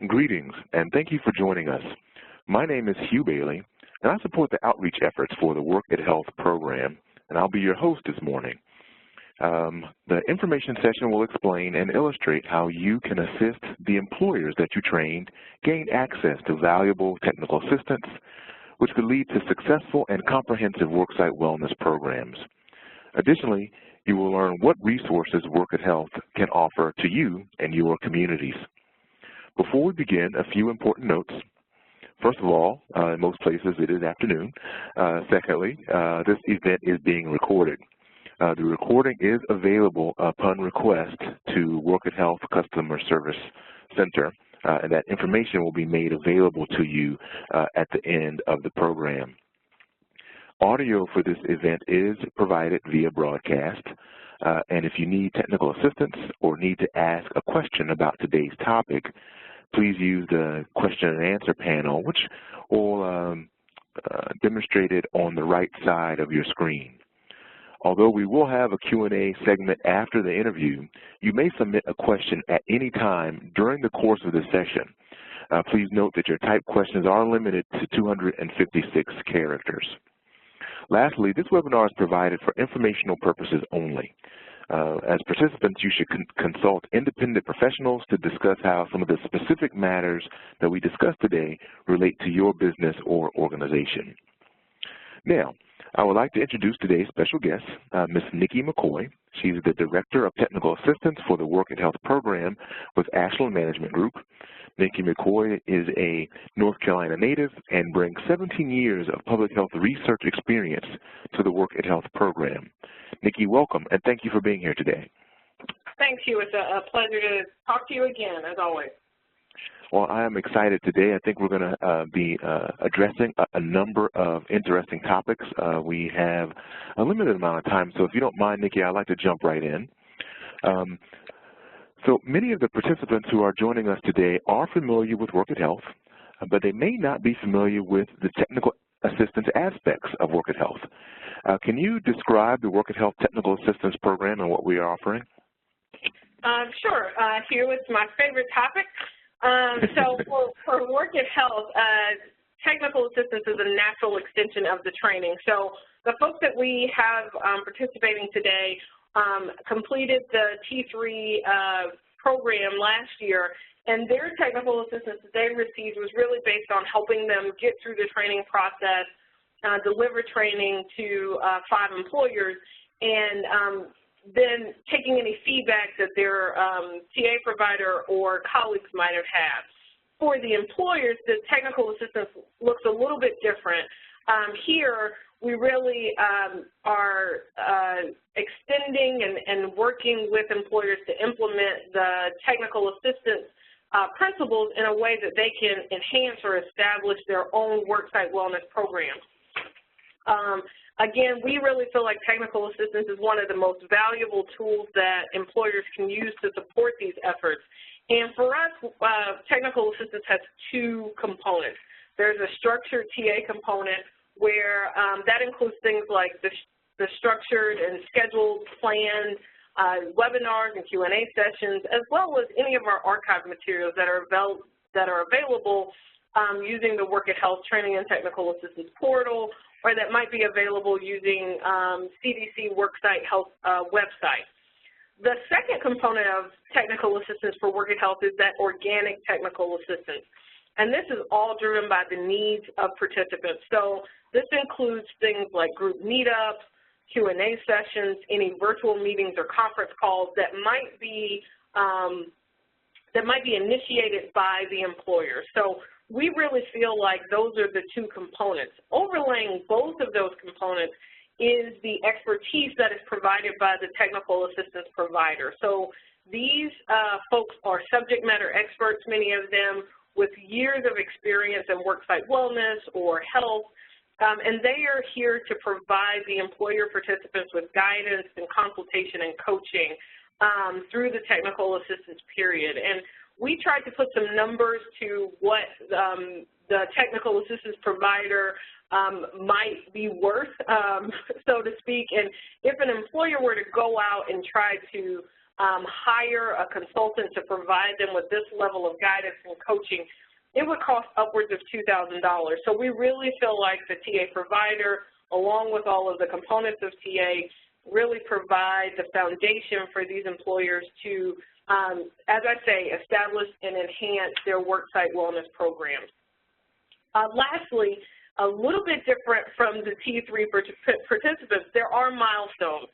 Greetings, and thank you for joining us. My name is Hugh Bailey, and I support the outreach efforts for the Work It Health program, and I'll be your host this morning. The information session will explain and illustrate how you can assist the employers that you trained gain access to valuable technical assistance, which could lead to successful and comprehensive worksite wellness programs. Additionally, you will learn what resources Work It Health can offer to you and your communities. Before we begin, a few important notes. First of all, in most places it is afternoon. Secondly, this event is being recorded. The recording is available upon request to Work It Health Customer Service Center, and that information will be made available to you at the end of the program. Audio for this event is provided via broadcast, and if you need technical assistance or need to ask a question about today's topic, please use the question and answer panel, which will demonstrated on the right side of your screen. Although we will have a Q&A segment after the interview, you may submit a question at any time during the course of the session. Please note that your typed questions are limited to 256 characters. Lastly, this webinar is provided for informational purposes only. As participants, you should consult independent professionals to discuss how some of the specific matters that we discussed today relate to your business or organization. Now, I would like to introduce today's special guest, Ms. Nikki McCoy. She's the Director of Technical Assistance for the Work It Health program with Ashland Management Group. Nikki McCoy is a North Carolina native and brings 17 years of public health research experience to the Work It Health program. Nikki, welcome, and thank you for being here today. Thanks, Hugh. It's a pleasure to talk to you again, as always. Well, I am excited today. I think we're going to be addressing a number of interesting topics. We have a limited amount of time, so if you don't mind, Nikki, I'd like to jump right in. So many of the participants who are joining us today are familiar with Work It Health, but they may not be familiar with the technical assistance aspects of Work It Health. Can you describe the Work It Health Technical Assistance Program and what we are offering? Sure. Hugh, it's my favorite topic. So for Work It Health, technical assistance is a natural extension of the training. So the folks that we have participating today completed the T3 program last year, and their technical assistance that they received was really based on helping them get through the training process, deliver training to 5 employers, and then taking any feedback that their TA provider or colleagues might have had. For the employers, the technical assistance looks a little bit different. Here, we really are extending and working with employers to implement the technical assistance principles in a way that they can enhance or establish their own worksite wellness programs. Again, we really feel like technical assistance is one of the most valuable tools that employers can use to support these efforts. And for us, technical assistance has 2 components. There's a structured TA component where that includes things like the structured and scheduled, planned webinars and Q&A sessions, as well as any of our archive materials that are available using the Work It Health Training and Technical Assistance portal, or that might be available using CDC Worksite Health website. The second component of technical assistance for Work It Health is that organic technical assistance. And this is all driven by the needs of participants. So this includes things like group meetups, Q&A sessions, any virtual meetings or conference calls that might be initiated by the employer. So we really feel like those are the 2 components. Overlaying both of those components is the expertise that is provided by the technical assistance provider. So these folks are subject matter experts, many of them with years of experience in worksite wellness or health, and they are here to provide the employer participants with guidance and consultation and coaching through the technical assistance period. And we tried to put some numbers to what the technical assistance provider might be worth, so to speak. And if an employer were to go out and try to hire a consultant to provide them with this level of guidance and coaching, it would cost upwards of $2,000. So we really feel like the TA provider, along with all of the components of TA, really provide the foundation for these employers to, as I say, establish and enhance their worksite wellness programs. Lastly, a little bit different from the T3 participants, there are milestones.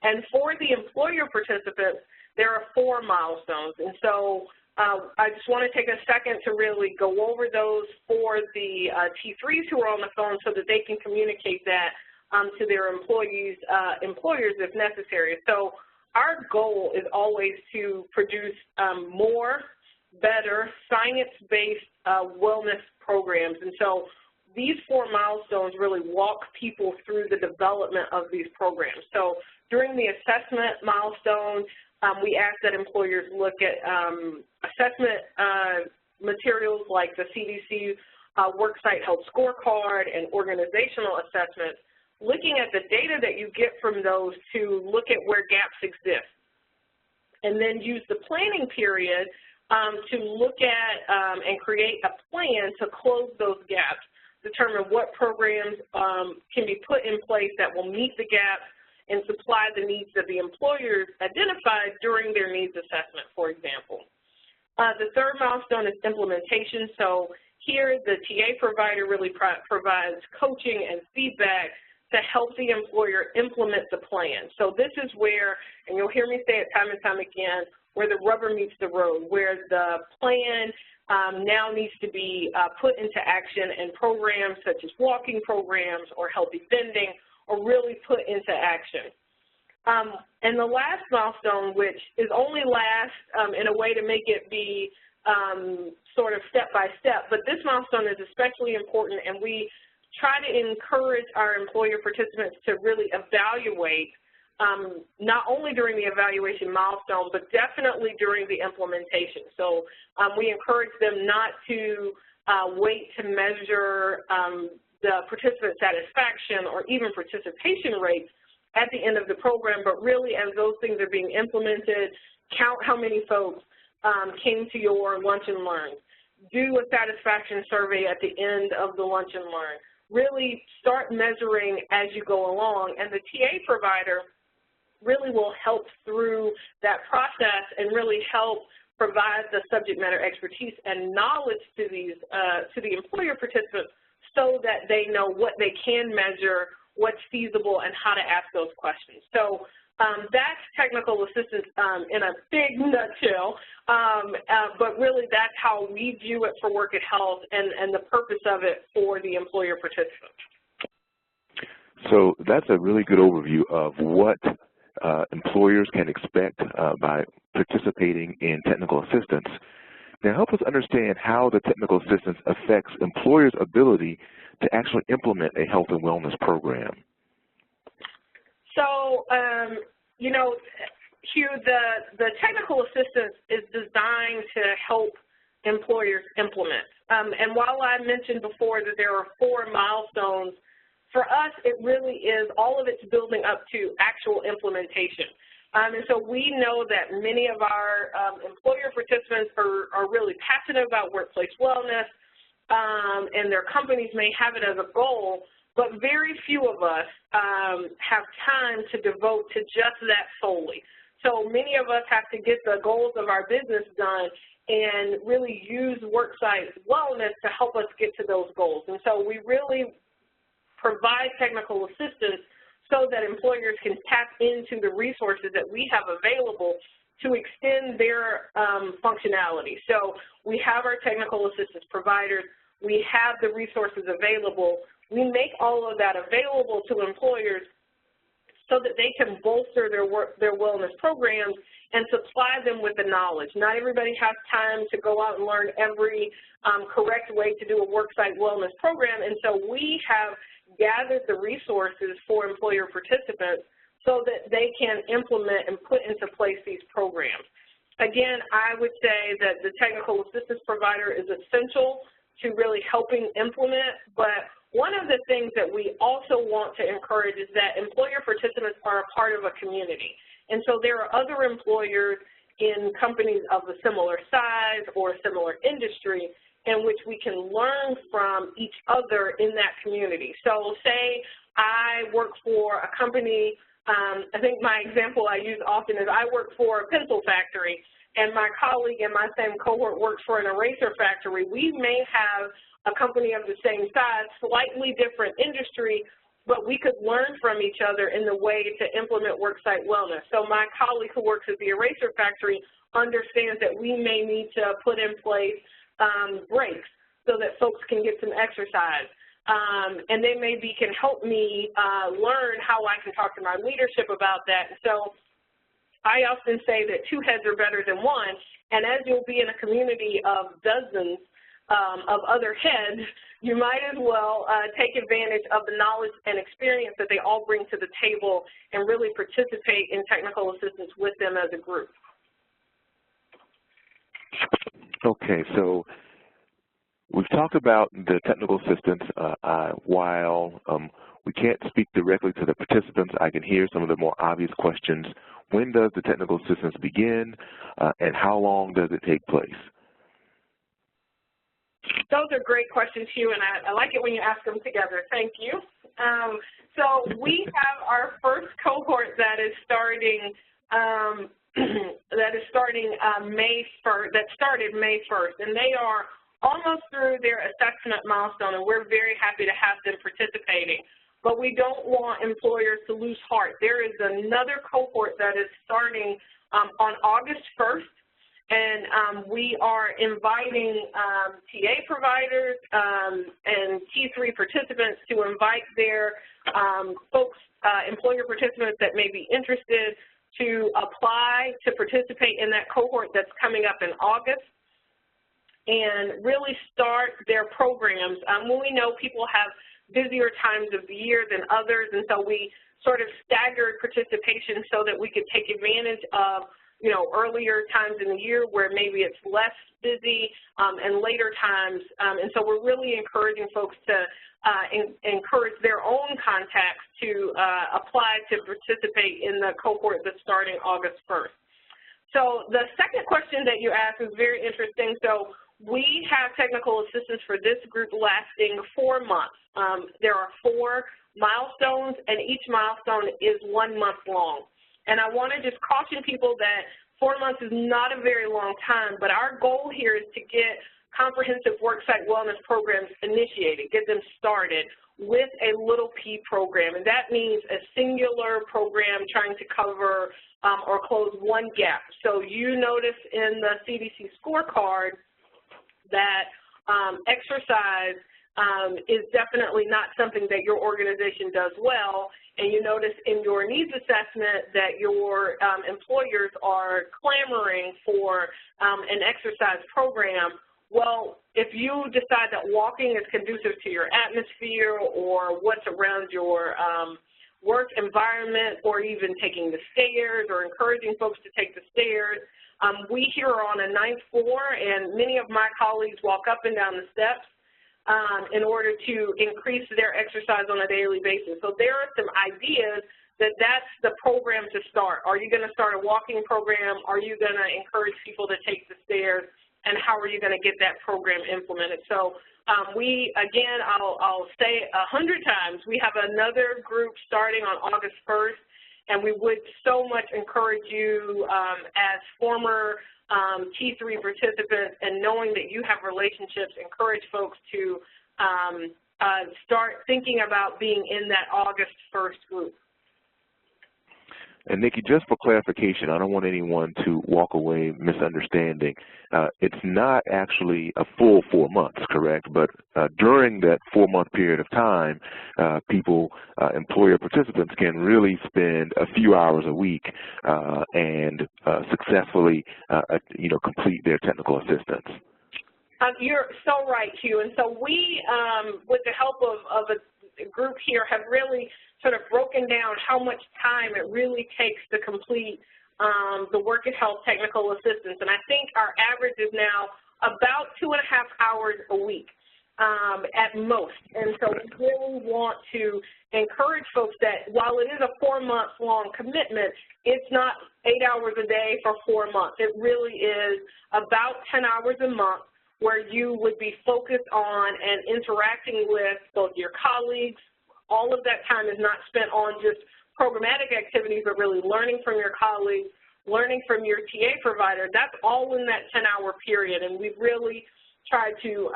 And for the employer participants, there are 4 milestones. And so I just want to take a second to really go over those for the T3s who are on the phone so that they can communicate that to their employers if necessary. So our goal is always to produce more, better, science-based wellness programs. And so these 4 milestones really walk people through the development of these programs. So during the assessment milestone, we ask that employers look at assessment materials like the CDC Worksite Health Scorecard and organizational assessments, looking at the data that you get from those to look at where gaps exist, and then use the planning period to look at and create a plan to close those gaps, determine what programs can be put in place that will meet the gaps and supply the needs that the employers identified during their needs assessment, for example. The third milestone is implementation. So here the TA provider really provides coaching and feedback to help the employer implement the plan. So this is where, and you'll hear me say it time and time again, where the rubber meets the road, where the plan now needs to be put into action, and programs such as walking programs or healthy vending are really put into action. And the last milestone, which is only last in a way to make it be sort of step by step, but this milestone is especially important, and we try to encourage our employer participants to really evaluate not only during the evaluation milestone, but definitely during the implementation. So we encourage them not to wait to measure the participant satisfaction or even participation rates at the end of the program, but really as those things are being implemented, count how many folks came to your lunch and learn. Do a satisfaction survey at the end of the lunch and learn. Really start measuring as you go along, and the TA provider really will help through that process and really help provide the subject matter expertise and knowledge to these to the employer participants so that they know what they can measure, what's feasible, and how to ask those questions. So that's technical assistance in a big nutshell, but really that's how we view it for Work at Health and the purpose of it for the employer participants. So that's a really good overview of what employers can expect by participating in technical assistance. Now help us understand how the technical assistance affects employers' ability to actually implement a health and wellness program. So, you know, Hugh, the technical assistance is designed to help employers implement. And while I mentioned before that there are 4 milestones, for us it really is, all of it's building up to actual implementation. And so we know that many of our employer participants are really passionate about workplace wellness, and their companies may have it as a goal, but very few of us have time to devote to just that solely. So many of us have to get the goals of our business done and really use worksite wellness to help us get to those goals. And so we really provide technical assistance so that employers can tap into the resources that we have available to extend their functionality. So we have our technical assistance providers, we have the resources available, we make all of that available to employers so that they can bolster their wellness programs and supply them with the knowledge. Not everybody has time to go out and learn every correct way to do a worksite wellness program, and so we have gathered the resources for employer participants so that they can implement and put into place these programs. Again, I would say that the technical assistance provider is essential to really helping implement, but one of the things that we also want to encourage is that employer participants are a part of a community. And so there are other employers in companies of a similar size or a similar industry in which we can learn from each other in that community. So say I work for a company, I think my example I use often is I work for a pencil factory, and my colleague in my same cohort works for an eraser factory. We may have a company of the same size, slightly different industry, but we could learn from each other in the way to implement worksite wellness. So my colleague who works at the eraser factory understands that we may need to put in place breaks so that folks can get some exercise. And they maybe can help me learn how I can talk to my leadership about that. So I often say that two heads are better than one, and as you'll be in a community of dozens of other heads, you might as well take advantage of the knowledge and experience that they all bring to the table and really participate in technical assistance with them as a group. Okay, so we've talked about the technical assistance. While we can't speak directly to the participants, I can hear some of the more obvious questions. When does the technical assistance begin, and how long does it take place? Those are great questions, Hugh, and I like it when you ask them together. Thank you. So we have our first cohort that is starting May 1st. That started May 1st, and they are almost through their assessment milestone, and we're very happy to have them participating. But we don't want employers to lose heart. There is another cohort that is starting on August 1st. And we are inviting TA providers and T3 participants to invite their employer participants that may be interested to apply to participate in that cohort that's coming up in August and really start their programs. When we know people have busier times of the year than others, and so we sort of staggered participation so that we could take advantage of earlier times in the year where maybe it's less busy and later times. And so we're really encouraging folks to encourage their own contacts to apply to participate in the cohort that's starting August 1st. So the second question that you asked is very interesting. So we have technical assistance for this group lasting 4 months. There are 4 milestones, and each milestone is 1 month long. And I want to just caution people that 4 months is not a very long time, but our goal here is to get comprehensive worksite wellness programs initiated, get them started with a little P program. And that means a singular program trying to cover or close one gap. So you notice in the CDC scorecard that exercise is definitely not something that your organization does well, and you notice in your needs assessment that your employers are clamoring for an exercise program. Well, if you decide that walking is conducive to your atmosphere or what's around your work environment, or even taking the stairs or encouraging folks to take the stairs, we here are on a 9th floor, and many of my colleagues walk up and down the steps in order to increase their exercise on a daily basis. So there are some ideas that that's the program to start. Are you going to start a walking program? Are you going to encourage people to take the stairs? And how are you going to get that program implemented? So again, I'll say 100 times, we have another group starting on August 1st, and we would so much encourage you as former T3 participants, and knowing that you have relationships, encourage folks to start thinking about being in that August 1st group. And Nikki, just for clarification, I don't want anyone to walk away misunderstanding. It's not actually a full 4 months, correct? But during that 4-month period of time, employer participants can really spend a few hours a week and successfully, complete their technical assistance. You're so right, Hugh. And so we, with the help of a group here, have really sort of broken down how much time it really takes to complete the Work at Health technical assistance. And I think our average is now about 2.5 hours a week. at most. And so we really want to encourage folks that while it is a 4-month-long commitment, it's not 8 hours a day for 4 months. It really is about 10 hours a month where you would be focused on and interacting with both your colleagues. All of that time is not spent on just programmatic activities, but really learning from your colleagues, learning from your TA provider. That's all in that 10-hour period, and we've really tried to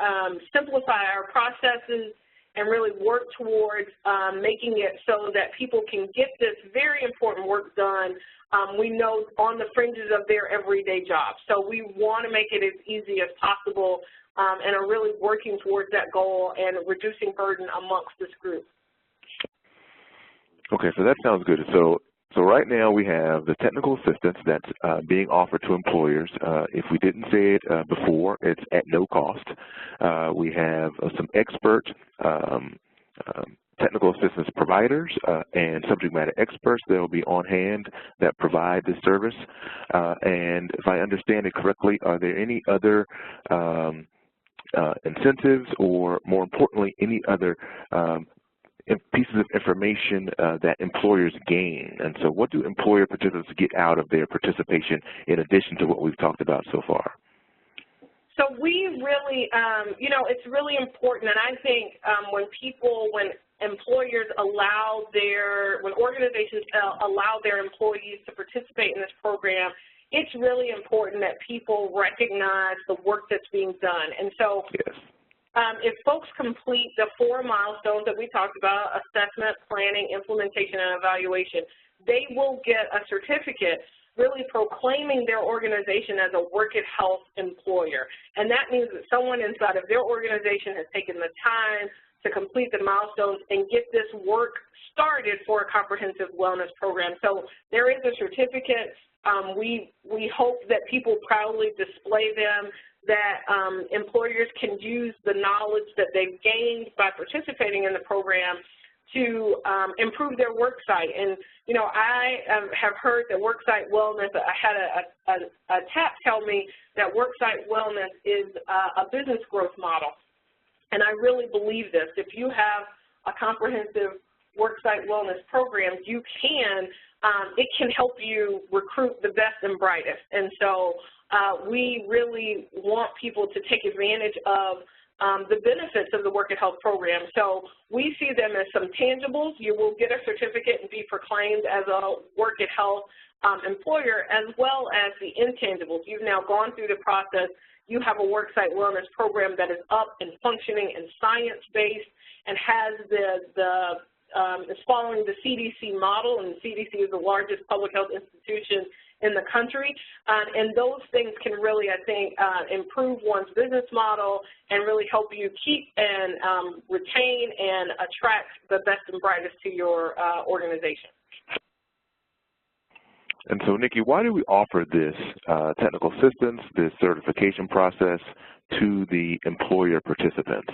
simplify our processes and really work towards making it so that people can get this very important work done, we know, on the fringes of their everyday job. So we want to make it as easy as possible and are really working towards that goal and reducing burden amongst this group. Okay, so that sounds good. So right now we have the technical assistance that's being offered to employers. If we didn't say it before, it's at no cost. We have some expert technical assistance providers and subject matter experts that will be on hand that provide this service. And if I understand it correctly, are there any other incentives or, more importantly, any other pieces of information that employers gain? And so what do employer participants get out of their participation in addition to what we've talked about so far? So we really, you know, it's really important, and I think when employers allow when organizations allow their employees to participate in this program, it's really important that people recognize the work that's being done. And so yes. If folks complete the 4 milestones that we talked about, assessment, planning, implementation, and evaluation, they will get a certificate really proclaiming their organization as a Work It Health employer. And that means that someone inside of their organization has taken the time to complete the milestones and get this work started for a comprehensive wellness program. So there is a certificate. We hope that people proudly display them, that employers can use the knowledge that they've gained by participating in the program to improve their work site. And, you know, I have heard that worksite wellness, I had a tap tell me that worksite wellness is a business growth model. And I really believe this. If you have a comprehensive worksite wellness program, you can, it can help you recruit the best and brightest. And so we really want people to take advantage of the benefits of the Work It Health program. So we see them as some tangibles. You will get a certificate and be proclaimed as a Work It Health employer, as well as the intangibles. You've now gone through the process. You have a worksite wellness program that is up and functioning and science-based and has is following the CDC model, and the CDC is the largest public health institution in the country, and those things can really, I think, improve one's business model and really help you keep and retain and attract the best and brightest to your organization. And so, Nikki, why do we offer this technical assistance, this certification process to the employer participants?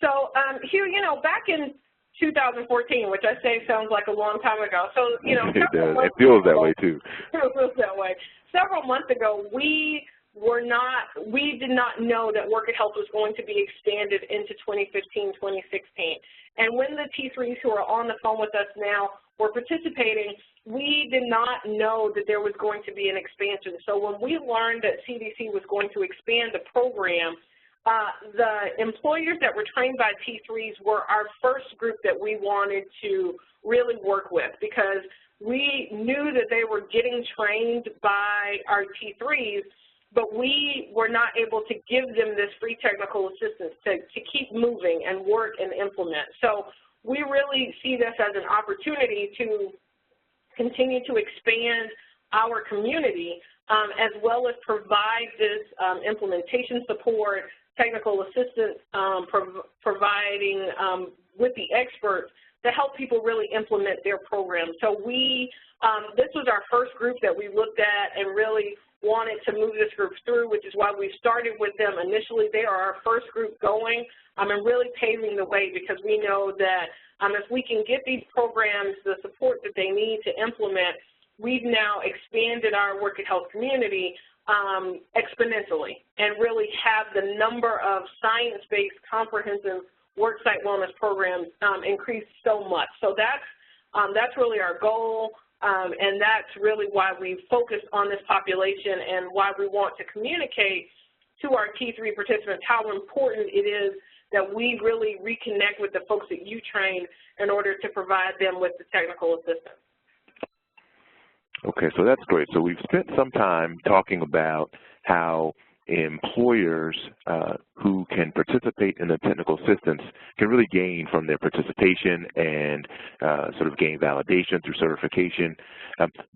So here, you know, back in 2014, which I say sounds like a long time ago. So, you know, it does. It feels that way too. It feels that way. Several months ago, we did not know that Work It Health was going to be expanded into 2015, 2016. And when the T3s who are on the phone with us now were participating, we did not know that there was going to be an expansion. So when we learned that CDC was going to expand the program, the employers that were trained by T3s were our first group that we wanted to really work with, because we knew that they were getting trained by our T3s, but we were not able to give them this free technical assistance to keep moving and work and implement. So we really see this as an opportunity to continue to expand our community, as well as provide this implementation support, technical assistance, providing with the experts to help people really implement their program. So this was our first group that we looked at and really wanted to move this group through, which is why we started with them initially. They are our first group going and really paving the way, because we know that if we can get these programs the support that they need to implement, we've now expanded our Work It Health community exponentially and really have the number of science-based comprehensive worksite wellness programs increase so much. So that's really our goal, and that's really why we focus on this population and why we want to communicate to our T3 participants how important it is that we really reconnect with the folks that you train in order to provide them with the technical assistance. Okay, so that's great. So we've spent some time talking about how employers who can participate in the technical assistance can really gain from their participation and sort of gain validation through certification.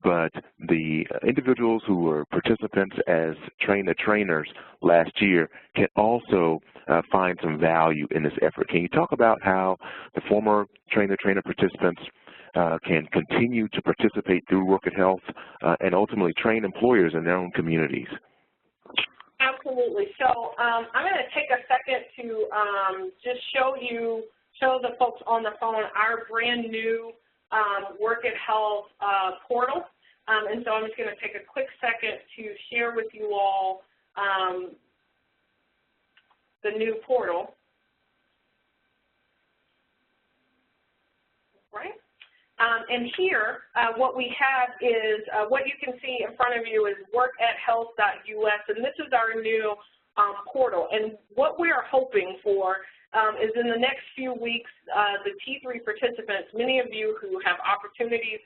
But the individuals who were participants as train-the-trainers last year can also find some value in this effort. Can you talk about how the former train-the-trainer participants can continue to participate through Work at Health and ultimately train employers in their own communities? Absolutely. So I'm going to take a second to just show the folks on the phone our brand new Work at Health portal. And so I'm just going to take a quick second to share with you all the new portal. Right? And here, what we have is, what you can see in front of you is workathealth.us, and this is our new portal. And what we are hoping for is in the next few weeks, the T3 participants, many of you who have opportunities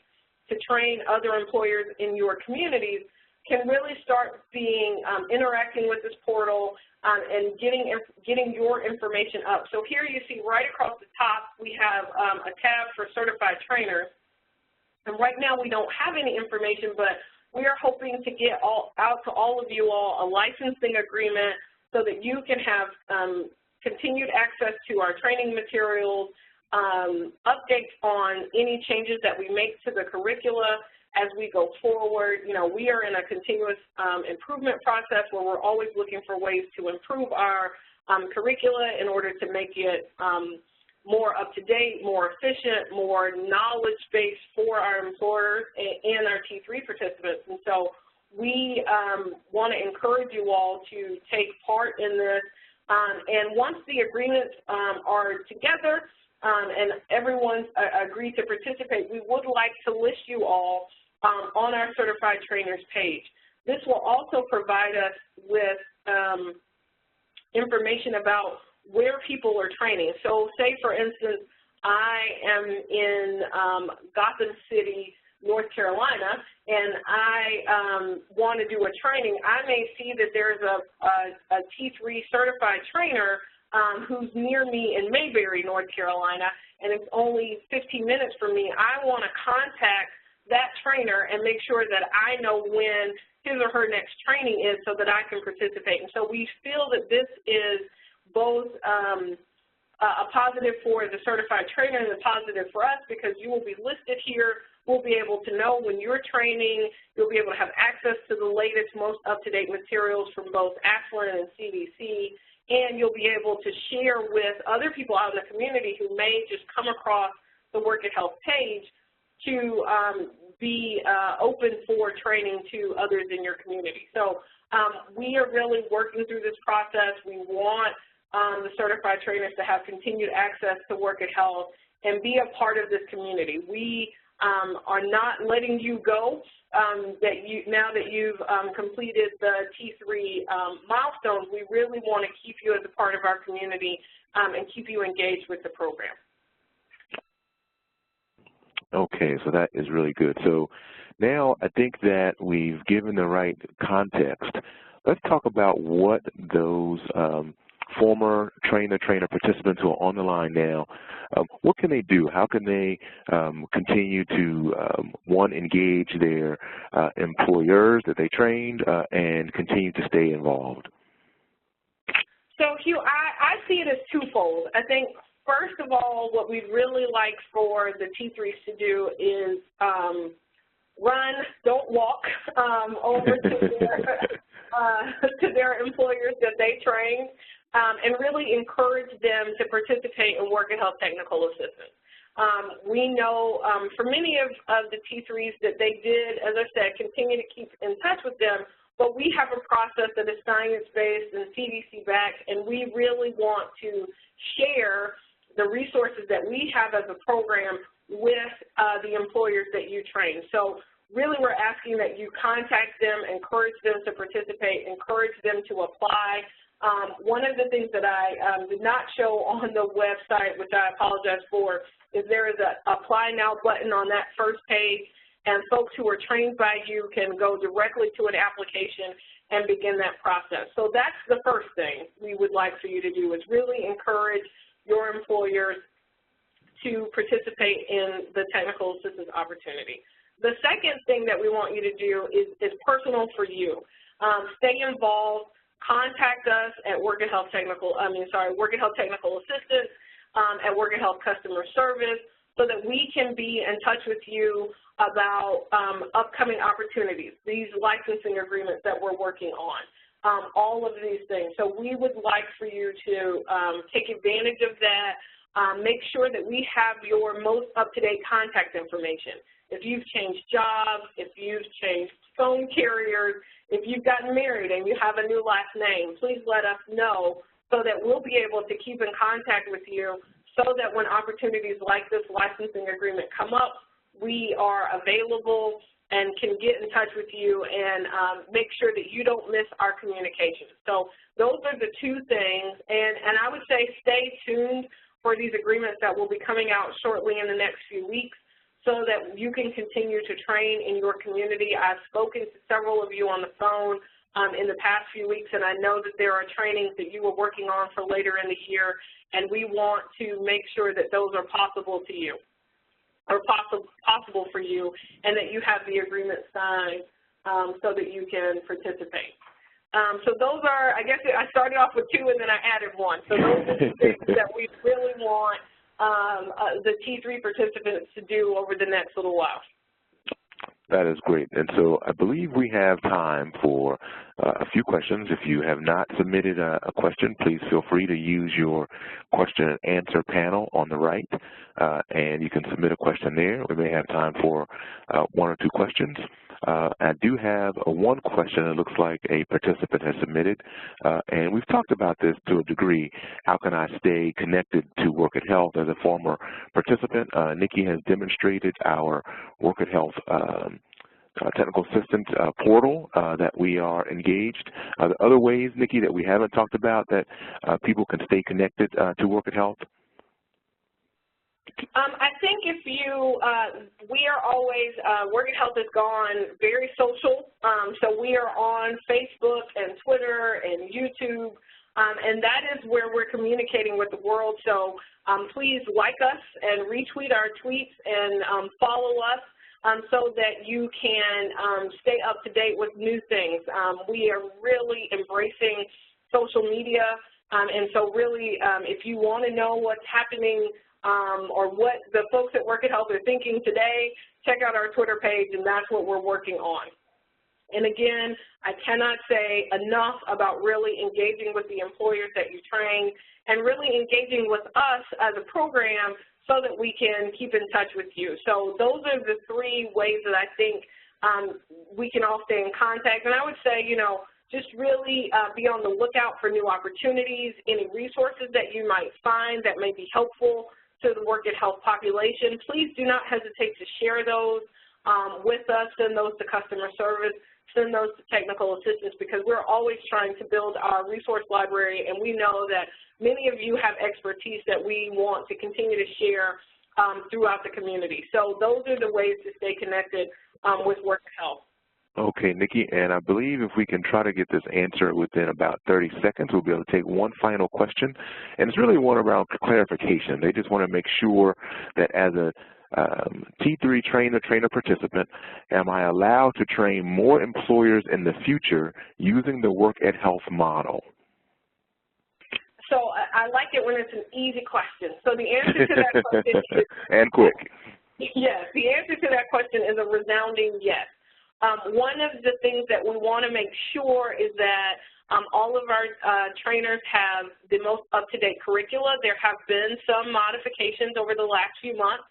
to train other employers in your communities, can really start interacting with this portal and getting your information up. So here you see right across the top, we have a tab for certified trainers. And right now we don't have any information, but we are hoping to get out to all of you all a licensing agreement so that you can have continued access to our training materials, updates on any changes that we make to the curricula as we go forward. You know, we are in a continuous improvement process where we're always looking for ways to improve our curricula in order to make it more up-to-date, more efficient, more knowledge-based for our employers and our T3 participants. And so we want to encourage you all to take part in this. And once the agreements are together and everyone's agreed to participate, we would like to list you all on our Certified Trainers page. This will also provide us with information about where people are training. So say, for instance, I am in Gotham City, North Carolina, and I want to do a training. I may see that there's a T3 certified trainer who's near me in Mayberry, North Carolina, and it's only 15 minutes from me. I want to contact that trainer and make sure that I know when his or her next training is so that I can participate. And so we feel that this is both a positive for the certified trainer and a positive for us, because you will be listed here. We'll be able to know when you're training. You'll be able to have access to the latest, most up-to-date materials from both ASLN and CDC, and you'll be able to share with other people out in the community who may just come across the Work at Health page to be open for training to others in your community. So we are really working through this process. We want the certified trainers to have continued access to Work at Health and be a part of this community. We are not letting you go now that you've completed the T3 milestones. We really want to keep you as a part of our community and keep you engaged with the program. Okay, so that is really good. So now I think that we've given the right context. Let's talk about what those former trainer participants who are on the line now, what can they do? How can they continue to, one, engage their employers that they trained and continue to stay involved? So, Hugh, I see it as twofold. I think, first of all, what we'd really like for the T3s to do is run, don't walk, over to their employers that they trained, and really encourage them to participate in Work at Health technical assistance. We know for many of the T3s that they did, as I said, continue to keep in touch with them, but we have a process that is science-based and CDC-backed, and we really want to share the resources that we have as a program with the employers that you train. So really we're asking that you contact them, encourage them to participate, encourage them to apply. One of the things that I did not show on the website, which I apologize for, is there is a Apply Now button on that first page, and folks who are trained by you can go directly to an application and begin that process. So that's the first thing we would like for you to do, is really encourage your employers to participate in the technical assistance opportunity. The second thing that we want you to do is personal for you. Stay involved. Contact us at Work at Health Technical Assistance, at Work at Health Customer Service, so that we can be in touch with you about upcoming opportunities, these licensing agreements that we're working on, all of these things. So we would like for you to take advantage of that. Make sure that we have your most up-to-date contact information. If you've changed jobs, if you've changed phone carriers, if you've gotten married and you have a new last name, please let us know so that we'll be able to keep in contact with you, so that when opportunities like this licensing agreement come up, we are available and can get in touch with you and make sure that you don't miss our communication. So those are the two things, and I would say stay tuned for these agreements that will be coming out shortly in the next few weeks, so that you can continue to train in your community. I've spoken to several of you on the phone in the past few weeks, and I know that there are trainings that you are working on for later in the year, and we want to make sure that those are possible to you, or possible for you, and that you have the agreement signed so that you can participate. So those are, I guess I started off with two and then I added one. So those are the things that we really want the T3 participants to do over the next little while. That is great. And so I believe we have time for a few questions. If you have not submitted a question, please feel free to use your question and answer panel on the right, and you can submit a question there. We may have time for one or two questions. I do have one question that looks like a participant has submitted, and we've talked about this to a degree. How can I stay connected to Work at Health as a former participant? Nikki has demonstrated our Work at Health technical assistance portal that we are engaged. Are there other ways, Nikki, that we haven't talked about that people can stay connected to Work at Health? I think if you, we are always, Work at Health has gone very social, so we are on Facebook and Twitter and YouTube, and that is where we're communicating with the world. So please like us and retweet our tweets and follow us so that you can stay up to date with new things. We are really embracing social media, and so really if you want to know what's happening or what the folks at Work at Health are thinking today, check out our Twitter page, and that's what we're working on. And again, I cannot say enough about really engaging with the employers that you train and really engaging with us as a program so that we can keep in touch with you. So those are the three ways that I think we can all stay in contact. And I would say, you know, just really be on the lookout for new opportunities, any resources that you might find that may be helpful to the Work at Health population. Please do not hesitate to share those with us, send those to customer service, send those to technical assistance, because we're always trying to build our resource library, and we know that many of you have expertise that we want to continue to share throughout the community. So those are the ways to stay connected with Work at Health. Okay, Nikki, and I believe if we can try to get this answer within about 30 seconds, we'll be able to take one final question, and it's really one around clarification. They just want to make sure that as a T3 trainer participant, am I allowed to train more employers in the future using the Work at Health model? So I like it when it's an easy question. So the answer to that question is... and quick. Yes, the answer to that question is a resounding yes. One of the things that we want to make sure is that all of our trainers have the most up-to-date curricula. There have been some modifications over the last few months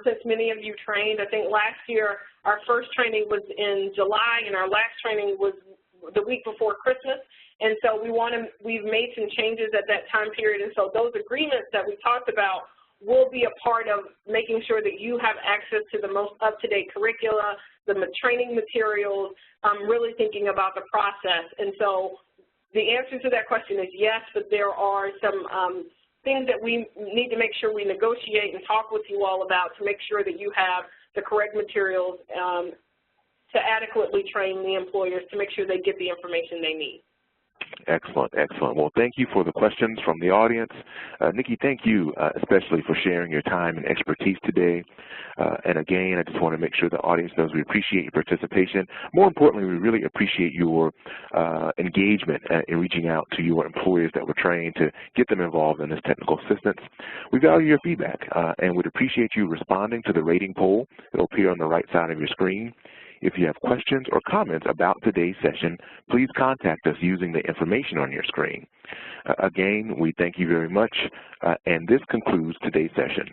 since many of you trained. I think last year our first training was in July and our last training was the week before Christmas, and so we've made some changes at that time period, and so those agreements that we talked about will be a part of making sure that you have access to the most up-to-date curricula, the training materials, really thinking about the process. And so the answer to that question is yes, but there are some things that we need to make sure we negotiate and talk with you all about to make sure that you have the correct materials to adequately train the employers to make sure they get the information they need. Excellent, excellent. Well, thank you for the questions from the audience. Nikki, thank you especially for sharing your time and expertise today. And again, I just want to make sure the audience knows we appreciate your participation. More importantly, we really appreciate your engagement in reaching out to your employers that were trained to get them involved in this technical assistance. We value your feedback and would appreciate you responding to the rating poll. It'll appear on the right side of your screen. If you have questions or comments about today's session, please contact us using the information on your screen. Again, we thank you very much, and this concludes today's session.